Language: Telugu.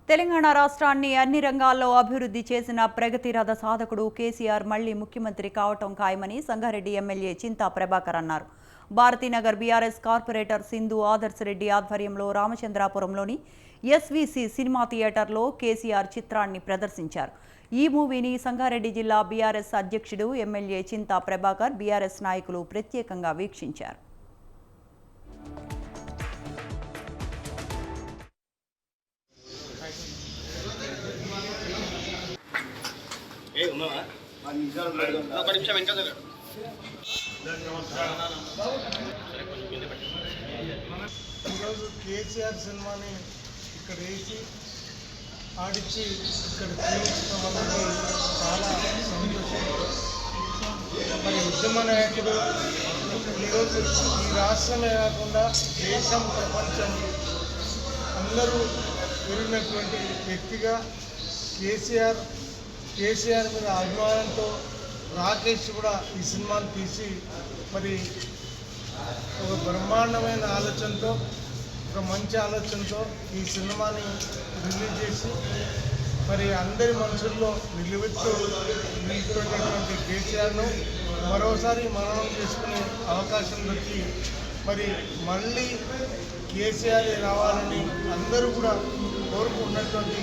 తెలంగాణ రాష్ట్రాన్ని అన్ని రంగాల్లో అభివృద్ధి చేసిన ప్రగతి రథ సాధకుడు కేసీఆర్ మళ్లీ ముఖ్యమంత్రి కావటం ఖాయమని సంగారెడ్డి ఎమ్మెల్యే చింతా ప్రభాకర్ అన్నారు. భారతీనగర్ బీఆర్ఎస్ కార్పొరేటర్ సింధు ఆదర్శ్ రెడ్డి ఆధ్వర్యంలో రామచంద్రాపురంలోని ఎస్వీసీ సినిమా థియేటర్లో కేసీఆర్ చిత్రాన్ని ప్రదర్శించారు. ఈ మూవీని సంగారెడ్డి జిల్లా బీఆర్ఎస్ అధ్యక్షుడు ఎమ్మెల్యే చింతా ప్రభాకర్, బీఆర్ఎస్ నాయకులు ప్రత్యేకంగా వీక్షించారు. ఈరోజు కేసీఆర్ సినిమాని ఇక్కడ వేసి ఆడిచ్చి ఇక్కడ చూపించడం అనేది చాలా సంతోషం. మరి ఉద్యమ నాయకుడు ఈరోజు ఈ రాష్ట్రమే కాకుండా దేశం, ప్రపంచం అందరూ పెరిగినటువంటి వ్యక్తిగా కేసీఆర్ మీద అభిమానంతో రాకేష్ కూడా ఈ సినిమాను తీసి మరి ఒక బ్రహ్మాండమైన ఆలోచనతో, ఒక మంచి ఆలోచనతో ఈ సినిమాని రిలీజ్ చేసి మరి అందరి మనసుల్లో నిలిచిపోయినటువంటి కేసీఆర్ను మరోసారి మననం చేసుకునే అవకాశం దొరికి మరి మళ్ళీ కేసీఆర్ రావాలని అందరూ కూడా కోరుకున్నటువంటి